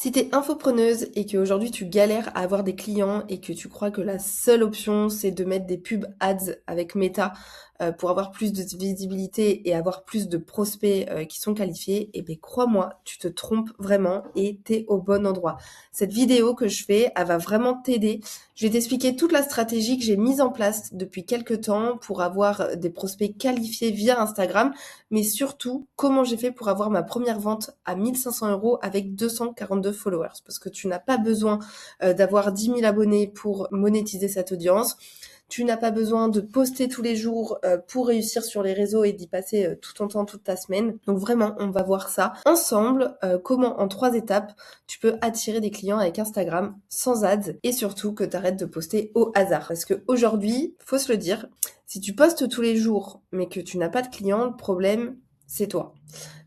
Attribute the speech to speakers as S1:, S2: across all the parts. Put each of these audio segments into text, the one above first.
S1: Si t'es infopreneuse et qu'aujourd'hui tu galères à avoir des clients et que tu crois que la seule option c'est de mettre des pubs ads avec Meta pour avoir plus de visibilité et avoir plus de prospects qui sont qualifiés, eh ben crois-moi, tu te trompes vraiment et t'es au bon endroit. Cette vidéo que je fais, elle va vraiment t'aider. Je vais t'expliquer toute la stratégie que j'ai mise en place depuis quelques temps pour avoir des prospects qualifiés via Instagram, mais surtout comment j'ai fait pour avoir ma première vente à 1500 € avec 242 followers. Parce que tu n'as pas besoin d'avoir 10 000 abonnés pour monétiser cette audience. Tu n'as pas besoin de poster tous les jours pour réussir sur les réseaux et d'y passer tout ton temps, toute ta semaine. Donc vraiment, on va voir ça ensemble, comment en 3 étapes, tu peux attirer des clients avec Instagram sans ads et surtout que tu arrêtes de poster au hasard. Parce qu'aujourd'hui, faut se le dire, si tu postes tous les jours mais que tu n'as pas de clients, le problème, c'est toi.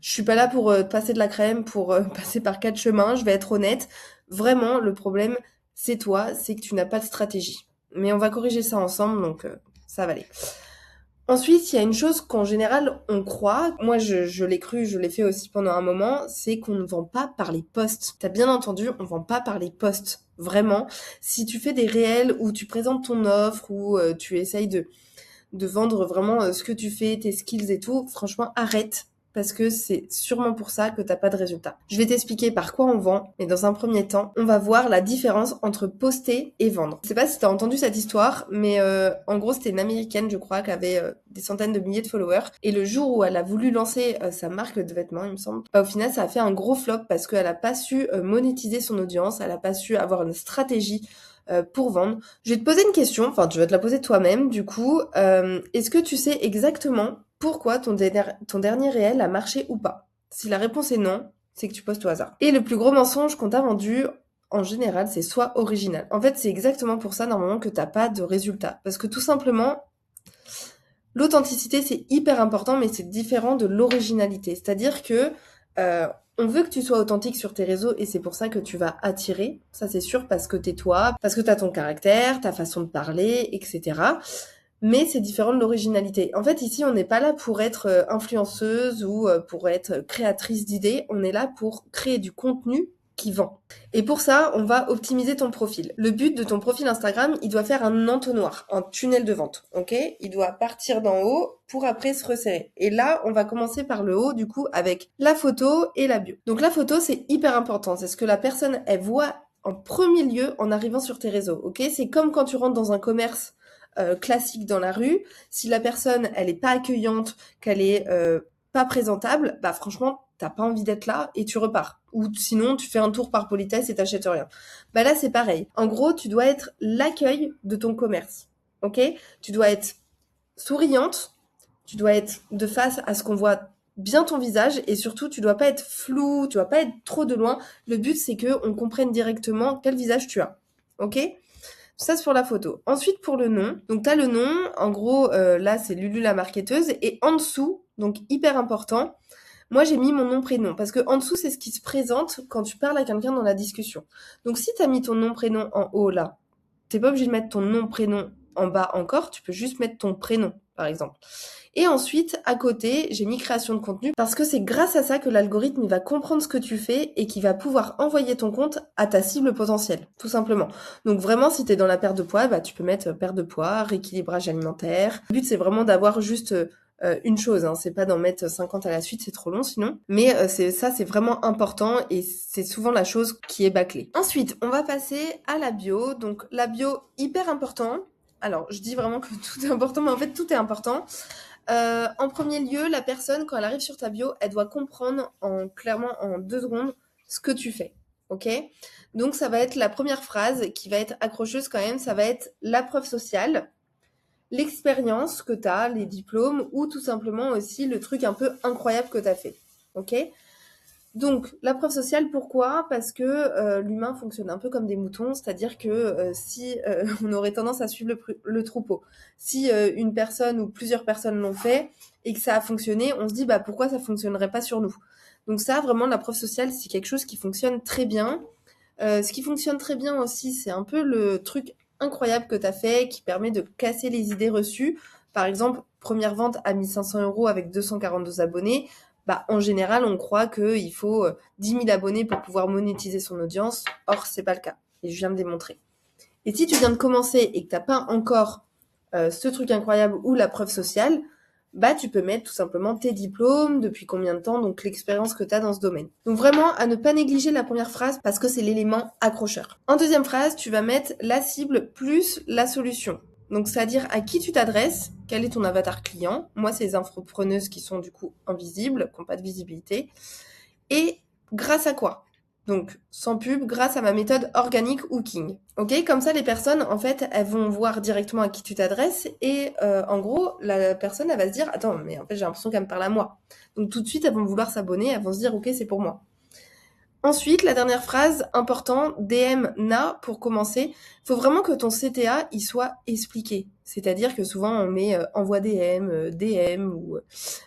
S1: Je suis pas là pour te passer de la crème, pour passer par 4 chemins, je vais être honnête. Vraiment, le problème, c'est toi, c'est que tu n'as pas de stratégie. Mais on va corriger ça ensemble, donc ça va aller. Ensuite, il y a une chose qu'en général, on croit, moi je l'ai cru, je l'ai fait aussi pendant un moment, c'est qu'on ne vend pas par les posts. T'as bien entendu, on vend pas par les posts. Vraiment. Si tu fais des réels où tu présentes ton offre, où tu essayes de vendre vraiment ce que tu fais, tes skills et tout, franchement, arrête. Parce que c'est sûrement pour ça que t'as pas de résultat. Je vais t'expliquer par quoi on vend, mais dans un premier temps, on va voir la différence entre poster et vendre. Je sais pas si t'as entendu cette histoire, mais en gros, c'était une américaine, je crois, qui avait des centaines de milliers de followers. Et le jour où elle a voulu lancer sa marque de vêtements, il me semble, bah, au final, ça a fait un gros flop parce qu'elle a pas su monétiser son audience, elle a pas su avoir une stratégie pour vendre. Je vais te poser une question, enfin tu vas te la poser toi-même du coup. Est-ce que tu sais exactement pourquoi ton dernier réel a marché ou pas? Si la réponse est non, c'est que tu postes au hasard. Et le plus gros mensonge qu'on t'a vendu, en général, c'est soit original. En fait, c'est exactement pour ça normalement que t'as pas de résultat. Parce que tout simplement, l'authenticité, c'est hyper important, mais c'est différent de l'originalité. C'est-à-dire que euh, on veut que tu sois authentique sur tes réseaux et c'est pour ça que tu vas attirer. Ça, c'est sûr, parce que t'es toi, parce que t'as ton caractère, ta façon de parler, etc. Mais c'est différent de l'originalité. En fait, ici, on n'est pas là pour être influenceuse ou pour être créatrice d'idées. On est là pour créer du contenu qui vend. Et pour ça, on va optimiser ton profil. Le but de ton profil Instagram, il doit faire un entonnoir, un tunnel de vente, ok? Il doit partir d'en haut pour après se resserrer. Et là, on va commencer par le haut, du coup, avec la photo et la bio. Donc la photo, c'est hyper important. C'est ce que la personne, elle voit en premier lieu en arrivant sur tes réseaux, ok? C'est comme quand tu rentres dans un commerce classique dans la rue. Si la personne, elle est pas accueillante, qu'elle est pas présentable, bah franchement, t'as pas envie d'être là et tu repars. Ou sinon, tu fais un tour par politesse et t'achètes rien. Bah là, c'est pareil. En gros, tu dois être l'accueil de ton commerce. Ok? Tu dois être souriante, tu dois être de face à ce qu'on voit bien ton visage et surtout, tu dois pas être flou, tu dois pas être trop de loin. Le but, c'est que on comprenne directement quel visage tu as. Ok? Ça, c'est pour la photo. Ensuite, pour le nom. Donc, tu as le nom. En gros, là, c'est Lulu la marketeuse. Et en dessous, donc hyper important, moi, j'ai mis mon nom, prénom. Parce que en dessous, c'est ce qui se présente quand tu parles à quelqu'un dans la discussion. Donc, si tu as mis ton nom, prénom en haut, là, t'es pas obligé de mettre ton nom, prénom en bas encore. Tu peux juste mettre ton prénom, par exemple. Et ensuite, à côté, j'ai mis création de contenu parce que c'est grâce à ça que l'algorithme il va comprendre ce que tu fais et qui va pouvoir envoyer ton compte à ta cible potentielle, tout simplement. Donc vraiment, si tu es dans la perte de poids, bah, tu peux mettre perte de poids, rééquilibrage alimentaire. Le but, c'est vraiment d'avoir juste une chose, hein. C'est pas d'en mettre 50 à la suite, c'est trop long sinon. Mais c'est vraiment important et c'est souvent la chose qui est bâclée. Ensuite, on va passer à la bio. Donc la bio, hyper important. Alors, je dis vraiment que tout est important, mais en fait, tout est important. En premier lieu, la personne, quand elle arrive sur ta bio, elle doit comprendre clairement en 2 secondes ce que tu fais. Ok? Donc, ça va être la première phrase qui va être accrocheuse quand même. Ça va être la preuve sociale, l'expérience que tu as, les diplômes ou tout simplement aussi le truc un peu incroyable que tu as fait. Ok? Donc, la preuve sociale, pourquoi? Parce que l'humain fonctionne un peu comme des moutons, c'est-à-dire que si on aurait tendance à suivre le troupeau, si une personne ou plusieurs personnes l'ont fait et que ça a fonctionné, on se dit bah pourquoi ça fonctionnerait pas sur nous? Donc ça, vraiment, la preuve sociale, c'est quelque chose qui fonctionne très bien. Ce qui fonctionne très bien aussi, c'est un peu le truc incroyable que tu as fait qui permet de casser les idées reçues. Par exemple, première vente à 1500 € avec 242 abonnés. bah, en général, on croit qu'il faut 10 000 abonnés pour pouvoir monétiser son audience. Or, c'est pas le cas. Et je viens de démontrer. Et si tu viens de commencer et que t'as pas encore ce truc incroyable ou la preuve sociale, bah tu peux mettre tout simplement tes diplômes, depuis combien de temps, donc l'expérience que tu as dans ce domaine. Donc vraiment, à ne pas négliger la première phrase parce que c'est l'élément accrocheur. En deuxième phrase, tu vas mettre la cible plus la solution. Donc c'est-à-dire à qui tu t'adresses, quel est ton avatar client. Moi, c'est les infopreneuses qui sont du coup invisibles, qui n'ont pas de visibilité. Et grâce à quoi? Donc, sans pub, grâce à ma méthode organic hooking. Ok, comme ça, les personnes, en fait, elles vont voir directement à qui tu t'adresses et en gros, la personne, elle va se dire, attends, mais en fait, j'ai l'impression qu'elle me parle à moi. Donc, tout de suite, elles vont vouloir s'abonner, elles vont se dire, ok, c'est pour moi. Ensuite, la dernière phrase, important, DM na pour commencer. Il faut vraiment que ton CTA, il soit expliqué. C'est-à-dire que souvent, on met envoie DM, DM ou...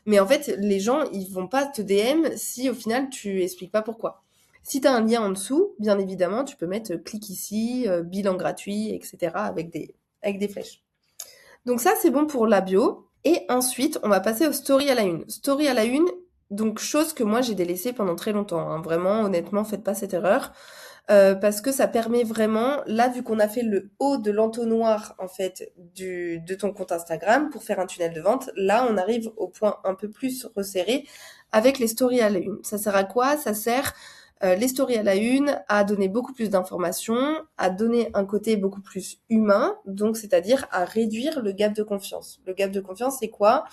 S1: Mais en fait, les gens, ils vont pas te DM si au final, tu expliques pas pourquoi. Si tu as un lien en dessous, bien évidemment, tu peux mettre clique ici, bilan gratuit, etc. avec des flèches. Donc ça, c'est bon pour la bio. Et ensuite, on va passer aux stories à la une. Story à la une, donc chose que moi j'ai délaissée pendant très longtemps. Hein. Vraiment, honnêtement, faites pas cette erreur. Parce que ça permet vraiment, là, vu qu'on a fait le haut de l'entonnoir, en fait, de ton compte Instagram pour faire un tunnel de vente, là, on arrive au point un peu plus resserré avec les stories à la une. Ça sert à quoi? Ça sert les stories à la une à donner beaucoup plus d'informations, à donner un côté beaucoup plus humain, donc c'est-à-dire à réduire le gap de confiance. Le gap de confiance, c'est quoi?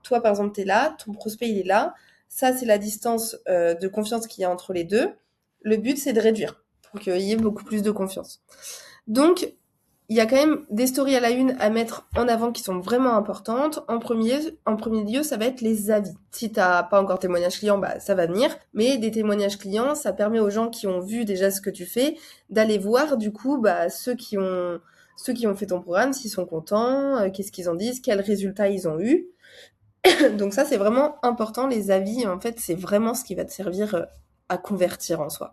S1: Toi, par exemple, t'es là, ton prospect, il est là. Ça, c'est la distance de confiance qu'il y a entre les deux. Le but, c'est de réduire pour qu'il y ait beaucoup plus de confiance. Donc, il y a quand même des stories à la une à mettre en avant qui sont vraiment importantes. En premier lieu, ça va être les avis. Si t'as pas encore témoignage client, bah ça va venir. Mais des témoignages clients, ça permet aux gens qui ont vu déjà ce que tu fais d'aller voir du coup bah ceux qui ont fait ton programme, s'ils sont contents, qu'est-ce qu'ils en disent, quels résultats ils ont eu. Donc ça, c'est vraiment important. Les avis, en fait, c'est vraiment ce qui va te servir à convertir en soi.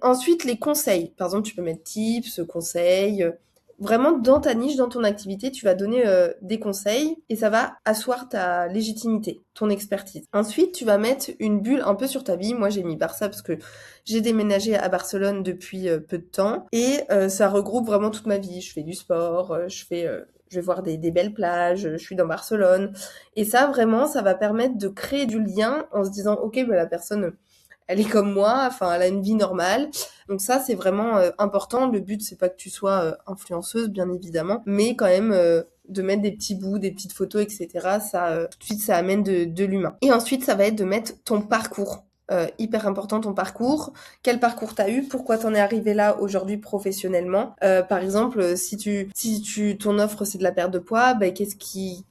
S1: Ensuite, les conseils. Par exemple, tu peux mettre tips, conseils. Vraiment, dans ta niche, dans ton activité, tu vas donner des conseils et ça va asseoir ta légitimité, ton expertise. Ensuite, tu vas mettre une bulle un peu sur ta vie. Moi, j'ai mis Barça parce que j'ai déménagé à Barcelone depuis peu de temps et ça regroupe vraiment toute ma vie. Je fais du sport, je vais voir des belles plages, je suis dans Barcelone. Et ça, vraiment, ça va permettre de créer du lien en se disant, ok, bah, la personne elle est comme moi, enfin, elle a une vie normale. Donc ça, c'est vraiment important. Le but, c'est pas que tu sois influenceuse, bien évidemment, mais quand même de mettre des petits bouts, des petites photos, etc. Ça, tout de suite, ça amène de l'humain. Et ensuite, ça va être de mettre ton parcours. Hyper important ton parcours. Quel parcours t'as eu? Pourquoi t'en es arrivé là aujourd'hui professionnellement? Par exemple, si ton offre c'est de la perte de poids, ben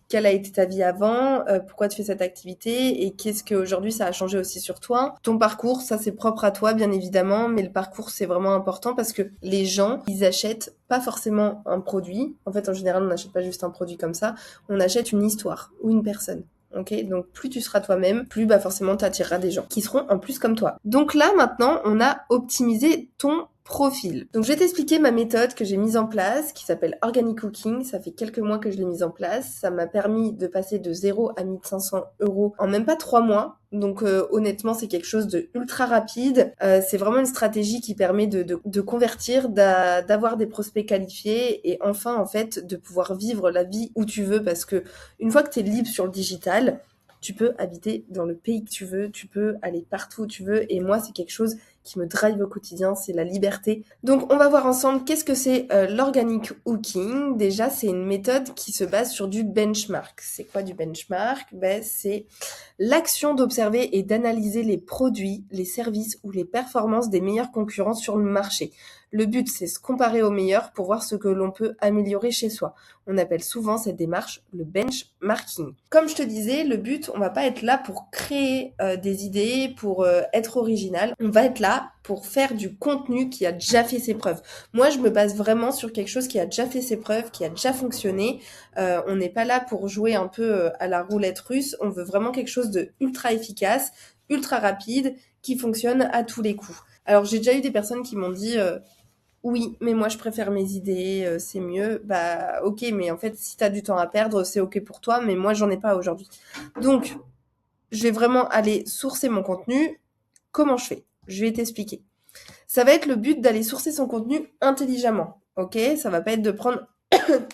S1: quelle a été ta vie avant? Pourquoi tu fais cette activité? Et qu'est-ce qu'aujourd'hui ça a changé aussi sur toi? Ton parcours, ça c'est propre à toi bien évidemment, mais le parcours c'est vraiment important parce que les gens ils achètent pas forcément un produit. En fait, en général, on n'achète pas juste un produit comme ça. On achète une histoire ou une personne. Ok, donc plus tu seras toi-même, plus bah forcément tu attireras des gens qui seront en plus comme toi. Donc là maintenant, on a optimisé ton profil. Donc je vais t'expliquer ma méthode que j'ai mise en place, qui s'appelle Organic Cooking. Ça fait quelques mois que je l'ai mise en place. Ça m'a permis de passer de 0 à 1500 euros en même pas 3 mois. Donc honnêtement, c'est quelque chose de ultra rapide. C'est vraiment une stratégie qui permet de convertir, d'avoir des prospects qualifiés et enfin en fait de pouvoir vivre la vie où tu veux parce que une fois que tu es libre sur le digital, tu peux habiter dans le pays que tu veux, tu peux aller partout où tu veux et moi c'est quelque chose qui me drive au quotidien, c'est la liberté. Donc on va voir ensemble qu'est-ce que c'est l'organic hooking. Déjà, c'est une méthode qui se base sur du benchmark. C'est quoi du benchmark? Ben, c'est l'action d'observer et d'analyser les produits, les services ou les performances des meilleurs concurrents sur le marché. Le but, c'est se comparer aux meilleurs pour voir ce que l'on peut améliorer chez soi. On appelle souvent cette démarche le benchmarking. Comme je te disais, le but, on va pas être là pour créer des idées, pour être original. On va être là pour faire du contenu qui a déjà fait ses preuves. Moi, je me base vraiment sur quelque chose qui a déjà fait ses preuves, qui a déjà fonctionné. On n'est pas là pour jouer un peu à la roulette russe. On veut vraiment quelque chose de ultra efficace, ultra rapide, qui fonctionne à tous les coups. Alors, j'ai déjà eu des personnes qui m'ont dit oui, mais moi je préfère mes idées, c'est mieux. Bah ok, mais en fait si t'as du temps à perdre, c'est ok pour toi, mais moi j'en ai pas aujourd'hui. Donc je vais vraiment aller sourcer mon contenu. Comment je fais? Je vais t'expliquer. Ça va être le but d'aller sourcer son contenu intelligemment, ok? Ça va pas être de prendre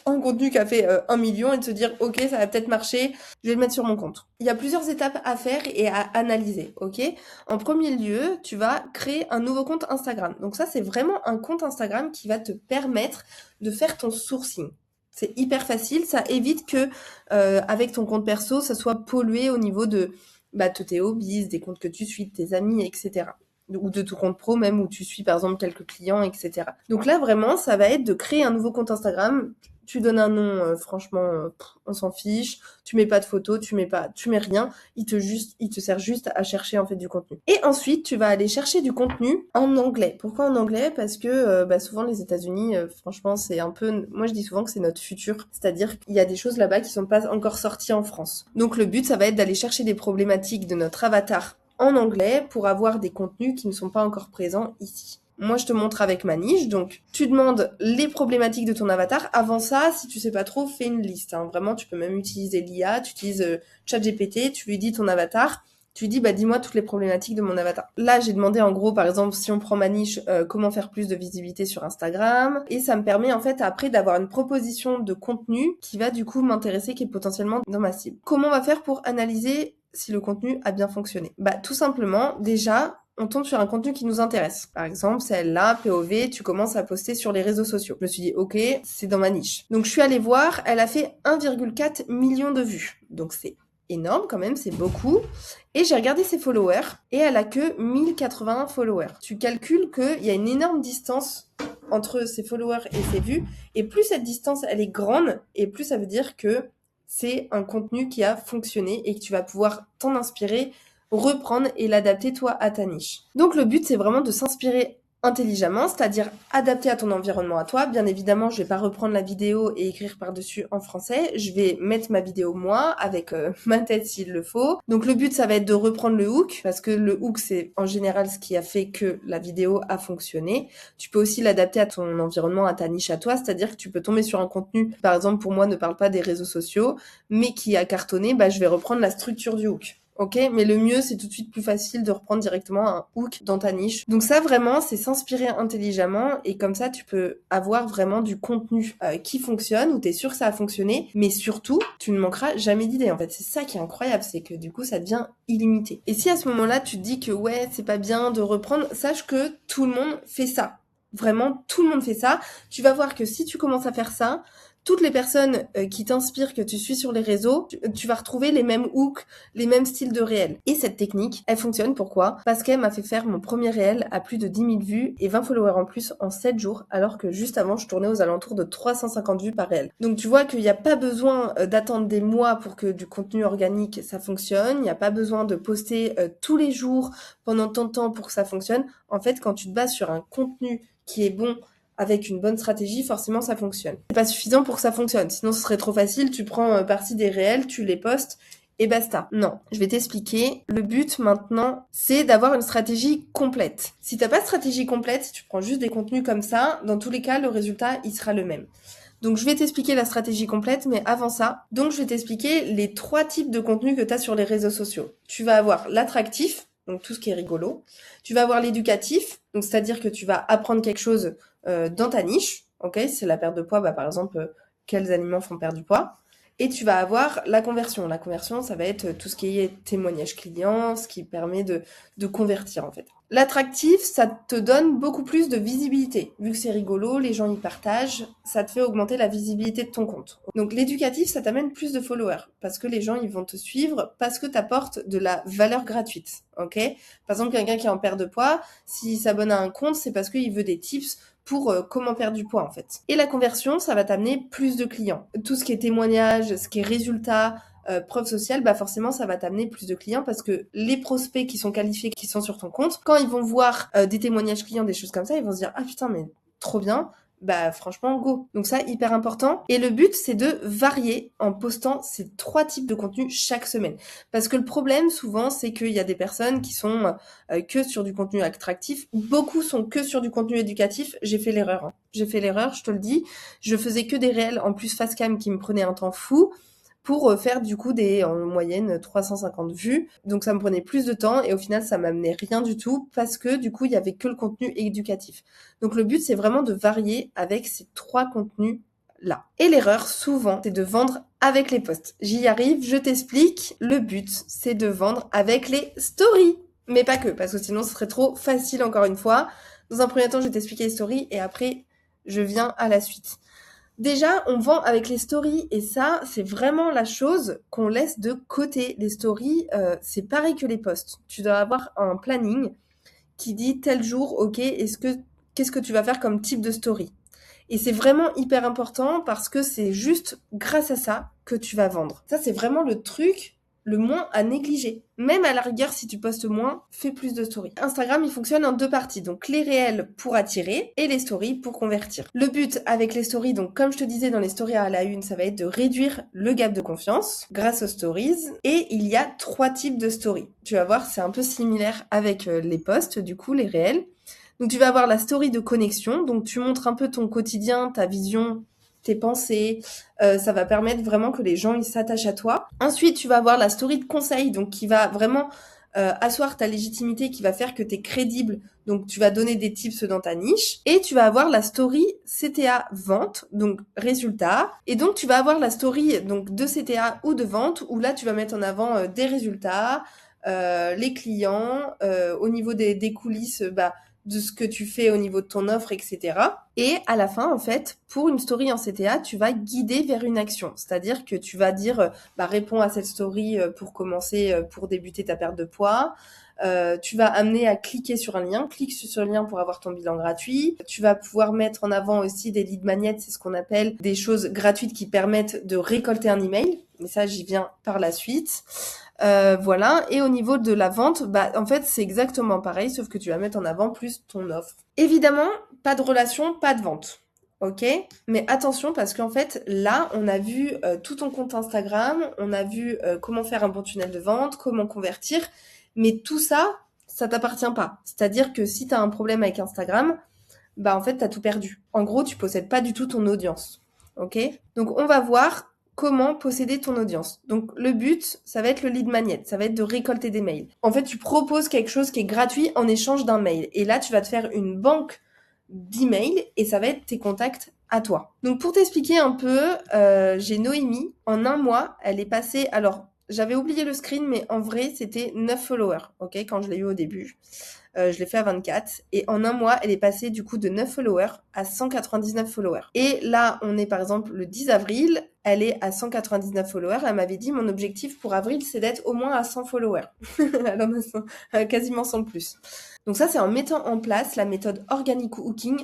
S1: un contenu qui a fait 1 million et de se dire ok, ça va peut-être marcher, je vais le mettre sur mon compte. Il y a plusieurs étapes à faire et à analyser, ok? En premier lieu, tu vas créer un nouveau compte Instagram. Donc ça, c'est vraiment un compte Instagram qui va te permettre de faire ton sourcing. C'est hyper facile, ça évite que avec ton compte perso, ça soit pollué au niveau de tes hobbies, des comptes que tu suis, de tes amis, etc. Ou de ton compte pro même où tu suis par exemple quelques clients, etc. Donc là vraiment ça va être de créer un nouveau compte Instagram. Tu donnes un nom, franchement, on s'en fiche. Tu mets pas de photos, tu mets rien. Il te sert juste à chercher en fait du contenu. Et ensuite, tu vas aller chercher du contenu en anglais. Pourquoi en anglais? Parce que souvent les États-Unis, franchement, c'est un peu. Moi, je dis souvent que c'est notre futur. C'est-à-dire qu'il y a des choses là-bas qui sont pas encore sorties en France. Donc le but, ça va être d'aller chercher des problématiques de notre avatar en anglais pour avoir des contenus qui ne sont pas encore présents ici. Moi, je te montre avec ma niche. Donc, tu demandes les problématiques de ton avatar. Avant ça, si tu sais pas trop, fais une liste. Vraiment, tu peux même utiliser l'IA. Tu utilises ChatGPT. Tu lui dis ton avatar. Tu lui dis, dis-moi toutes les problématiques de mon avatar. Là, j'ai demandé en gros, par exemple, si on prend ma niche, comment faire plus de visibilité sur Instagram. Et ça me permet en fait après d'avoir une proposition de contenu qui va du coup m'intéresser, qui est potentiellement dans ma cible. Comment on va faire pour analyser si le contenu a bien fonctionné? Tout simplement, déjà, on tombe sur un contenu qui nous intéresse. Par exemple, celle-là, POV, tu commences à poster sur les réseaux sociaux. Je me suis dit, ok, c'est dans ma niche. Donc je suis allée voir, elle a fait 1,4 million de vues. Donc c'est énorme quand même, c'est beaucoup. Et j'ai regardé ses followers et elle a que 1080 followers. Tu calcules qu'il y a une énorme distance entre ses followers et ses vues. Et plus cette distance, elle est grande, et plus ça veut dire que c'est un contenu qui a fonctionné et que tu vas pouvoir t'en inspirer, reprendre et l'adapter toi à ta niche. Donc le but c'est vraiment de s'inspirer intelligemment, c'est-à-dire adapter à ton environnement à toi. Bien évidemment, je vais pas reprendre la vidéo et écrire par-dessus en français. Je vais mettre ma vidéo moi avec ma tête s'il le faut. Donc le but ça va être de reprendre le hook parce que le hook c'est en général ce qui a fait que la vidéo a fonctionné. Tu peux aussi l'adapter à ton environnement, à ta niche à toi, c'est-à-dire que tu peux tomber sur un contenu, par exemple pour moi ne parle pas des réseaux sociaux, mais qui a cartonné, je vais reprendre la structure du hook. Ok, mais le mieux, c'est tout de suite plus facile de reprendre directement un hook dans ta niche. Donc ça, vraiment, c'est s'inspirer intelligemment et comme ça, tu peux avoir vraiment du contenu qui fonctionne, où t'es sûr que ça a fonctionné, mais surtout, tu ne manqueras jamais d'idées. En fait, c'est ça qui est incroyable, c'est que du coup, ça devient illimité. Et si à ce moment-là, tu te dis que ouais, c'est pas bien de reprendre, sache que tout le monde fait ça. Vraiment, tout le monde fait ça. Tu vas voir que si tu commences à faire ça, toutes les personnes qui t'inspirent, que tu suis sur les réseaux, tu vas retrouver les mêmes hooks, les mêmes styles de réel. Et cette technique, elle fonctionne. Pourquoi? Parce qu'elle m'a fait faire mon premier réel à plus de 10 000 vues et 20 followers en plus en 7 jours, alors que juste avant, je tournais aux alentours de 350 vues par réel. Donc tu vois qu'il n'y a pas besoin d'attendre des mois pour que du contenu organique, ça fonctionne. Il n'y a pas besoin de poster tous les jours pendant tant de temps pour que ça fonctionne. En fait, quand tu te bases sur un contenu qui est bon, avec une bonne stratégie, forcément ça fonctionne. C'est pas suffisant pour que ça fonctionne, sinon ce serait trop facile, tu prends partie des réels, tu les postes, et basta. Non, je vais t'expliquer. Le but maintenant, c'est d'avoir une stratégie complète. Si t'as pas de stratégie complète, si tu prends juste des contenus comme ça, dans tous les cas, le résultat, il sera le même. Donc je vais t'expliquer la stratégie complète, mais avant ça, donc je vais t'expliquer les 3 types de contenus que tu as sur les réseaux sociaux. Tu vas avoir l'attractif, donc tout ce qui est rigolo. Tu vas avoir l'éducatif, donc c'est-à-dire que tu vas apprendre quelque chose dans ta niche, ok? C'est la perte de poids, par exemple, quels aliments font perdre du poids. Et tu vas avoir la conversion. La conversion, ça va être tout ce qui est témoignage client, ce qui permet de convertir en fait. L'attractif, ça te donne beaucoup plus de visibilité. Vu que c'est rigolo, les gens y partagent, ça te fait augmenter la visibilité de ton compte. Donc l'éducatif, ça t'amène plus de followers parce que les gens ils vont te suivre parce que tu apportes de la valeur gratuite. Ok? Par exemple, quelqu'un qui est en perte de poids, s'il s'abonne à un compte, c'est parce qu'il veut des tips pour comment perdre du poids en fait. Et la conversion, ça va t'amener plus de clients. Tout ce qui est témoignage, ce qui est résultat, preuve sociale, forcément ça va t'amener plus de clients parce que les prospects qui sont qualifiés, qui sont sur ton compte, quand ils vont voir des témoignages clients, des choses comme ça, ils vont se dire ah putain mais trop bien. Franchement go. Donc ça hyper important. Et le but c'est de varier en postant ces 3 types de contenus chaque semaine. Parce que le problème souvent c'est qu'il y a des personnes qui sont que sur du contenu attractif. Beaucoup sont que sur du contenu éducatif. J'ai fait l'erreur. J'ai fait l'erreur, je te le dis. Je faisais que des réels en plus face cam qui me prenaient un temps fou pour faire du coup en moyenne 350 vues. Donc ça me prenait plus de temps et au final ça m'amenait rien du tout parce que du coup il y avait que le contenu éducatif. Donc le but c'est vraiment de varier avec ces 3 contenus là. Et l'erreur souvent c'est de vendre avec les posts. J'y arrive, je t'explique. Le but c'est de vendre avec les stories. Mais pas que, parce que sinon ce serait trop facile encore une fois. Dans un premier temps je vais t'expliquer les stories et après je viens à la suite. Déjà, on vend avec les stories et ça, c'est vraiment la chose qu'on laisse de côté. Les stories, c'est pareil que les posts. Tu dois avoir un planning qui dit tel jour, ok, qu'est-ce que tu vas faire comme type de story? Et c'est vraiment hyper important parce que c'est juste grâce à ça que tu vas vendre. Ça, c'est vraiment le truc le moins à négliger. Même à la rigueur, si tu postes moins, fais plus de stories. Instagram, il fonctionne en 2 parties. Donc, les réels pour attirer et les stories pour convertir. Le but avec les stories, donc comme je te disais dans les stories à la une, ça va être de réduire le gap de confiance grâce aux stories. Et il y a 3 types de stories. Tu vas voir, c'est un peu similaire avec les posts, du coup, les réels. Donc, tu vas avoir la story de connexion. Donc, tu montres un peu ton quotidien, ta vision, tes pensées. Ça va permettre vraiment que les gens ils s'attachent à toi. Ensuite, tu vas avoir la story de conseil, donc qui va vraiment asseoir ta légitimité, qui va faire que tu es crédible. Donc, tu vas donner des tips dans ta niche. Et tu vas avoir la story CTA vente, donc résultat. Et donc, tu vas avoir la story donc de CTA ou de vente, où là, tu vas mettre en avant des résultats, les clients, au niveau des coulisses, de ce que tu fais au niveau de ton offre, etc. Et à la fin, en fait, pour une story en CTA, tu vas guider vers une action. C'est-à-dire que tu vas dire, réponds à cette story pour commencer, pour débuter ta perte de poids. Tu vas amener à cliquer sur un lien. Clique sur ce lien pour avoir ton bilan gratuit. Tu vas pouvoir mettre en avant aussi des lead magnets, c'est ce qu'on appelle des choses gratuites qui permettent de récolter un email. Mais ça, j'y viens par la suite. Voilà. Et au niveau de la vente, en fait, c'est exactement pareil, sauf que tu vas mettre en avant plus ton offre. Évidemment, pas de relation, pas de vente. Ok? Mais attention, parce qu'en fait, là, on a vu tout ton compte Instagram, on a vu comment faire un bon tunnel de vente, comment convertir, mais tout ça, ça t'appartient pas. C'est-à-dire que si tu as un problème avec Instagram, en fait, tu as tout perdu. En gros, tu possèdes pas du tout ton audience. Ok? Donc, on va voir comment posséder ton audience. Donc, le but, ça va être le lead magnet. Ça va être de récolter des mails. En fait, tu proposes quelque chose qui est gratuit en échange d'un mail. Et là, tu vas te faire une banque d'emails et ça va être tes contacts à toi. Donc, pour t'expliquer un peu, j'ai Noémie. En un mois, elle est passée... Alors, j'avais oublié le screen, mais en vrai, c'était 9 followers, ok, quand je l'ai eu au début. Je l'ai fait à 24. Et en un mois, elle est passée du coup de 9 followers à 199 followers. Et là, on est par exemple le 10 avril, elle est à 199 followers. Elle m'avait dit, mon objectif pour avril, c'est d'être au moins à 100 followers. Elle en a quasiment 100 de plus. Donc ça, c'est en mettant en place la méthode Organic Hooking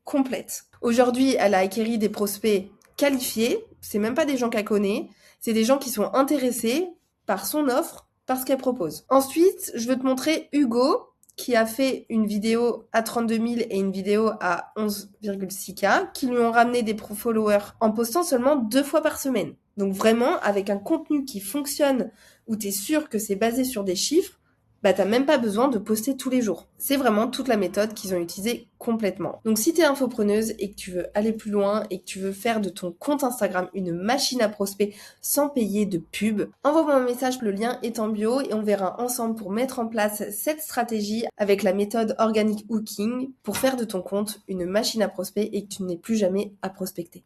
S1: complète. Aujourd'hui, elle a acquéri des prospects qualifiés. C'est même pas des gens qu'elle connaît. C'est des gens qui sont intéressés par son offre, par ce qu'elle propose. Ensuite, je veux te montrer Hugo, qui a fait une vidéo à 32 000 et une vidéo à 11,6K, qui lui ont ramené des followers en postant seulement 2 fois par semaine. Donc vraiment, avec un contenu qui fonctionne, où tu es sûr que c'est basé sur des chiffres, t'as même pas besoin de poster tous les jours. C'est vraiment toute la méthode qu'ils ont utilisée complètement. Donc si t'es infopreneuse et que tu veux aller plus loin et que tu veux faire de ton compte Instagram une machine à prospect sans payer de pub, envoie-moi un message, le lien est en bio et on verra ensemble pour mettre en place cette stratégie avec la méthode Organic Hooking pour faire de ton compte une machine à prospect et que tu n'aies plus jamais à prospecter.